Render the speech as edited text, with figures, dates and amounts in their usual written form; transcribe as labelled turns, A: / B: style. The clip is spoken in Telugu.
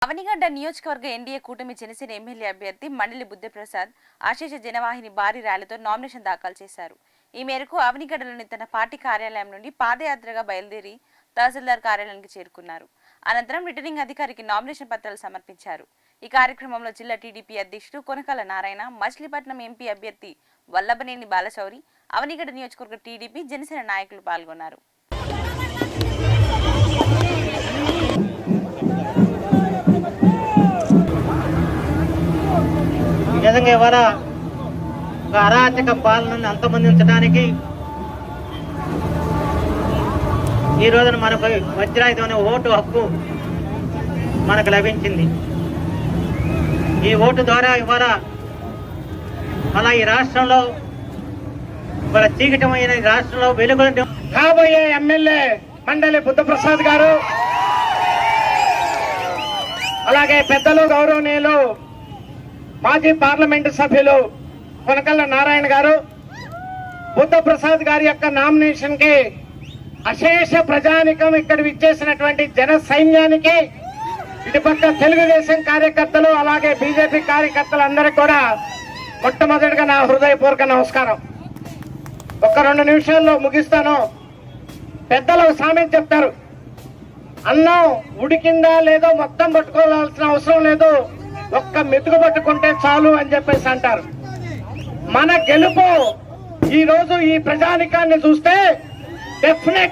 A: అవనిగడ్డ నియోజకవర్గ ఎన్డీఏ కూటమి జనసేన ఎమ్మెల్యే అభ్యర్థి మండలి బుద్ధప్రసాద్ ఆశీష జనవాహిని భారీ ర్యాలీతో నామినేషన్ దాఖలు చేశారు. ఈ మేరకు అవనిగడ్డలోని తన పార్టీ కార్యాలయం నుండి పాదయాత్రగా బయలుదేరి తహసీల్దార్ కార్యాలయానికి చేరుకున్నారు. అనంతరం రిటర్నింగ్ అధికారికి నామినేషన్ పత్రాలు సమర్పించారు. ఈ కార్యక్రమంలో జిల్లా టీడీపీ అధ్యక్షుడు కొనకల నారాయణ, మచిలీపట్నం ఎంపీ అభ్యర్థి వల్లభనేని బాలశౌరి, అవనిగడ్డ నియోజకవర్గ టీడీపీ జనసేన నాయకులు పాల్గొన్నారు.
B: నిజంగా ఇవాళ ఒక అరాచక పాలనను అంతమొందించడానికి ఈ రోజున మనకు వజ్రాయుధమైన ఓటు హక్కు మనకు లభించింది. ఈ ఓటు ద్వారా ఇవాళ అలా ఈ రాష్ట్రంలో ఇవాళ చీకటమైన రాష్ట్రంలో వెలుగులు
C: కాబోయే ఎమ్మెల్యే మండలి బుద్ధప్రసాద్ గారు, అలాగే పెద్దలు గౌరవనీయులు మాజీ పార్లమెంటు సభ్యులు కొనకళ్ళ నారాయణ గారు, బుద్ధప్రసాద్ గారి యొక్క నామినేషన్ కి అశేష ప్రజానికం ఇక్కడ విచ్చేసినటువంటి జన సైన్యానికి, ఇటుపక్క తెలుగుదేశం కార్యకర్తలు అలాగే బీజేపీ కార్యకర్తలందరికీ కూడా మొట్టమొదటిగా నా హృదయపూర్వక నమస్కారం. ఒక 2 నిమిషాల్లో ముగిస్తాను. పెద్దలు సామెత చెప్తారు, అన్నం ఉడికిందా లేదో మొత్తం పట్టుకోవాల్సిన అవసరం లేదు, ఒక్క మెతుకు పట్టుకుంటే చాలు అని చెప్పేసి అంటారు. మన గెలుపు ఈ రోజు ఈ ప్రజానికాన్ని చూస్తే డెఫినెట్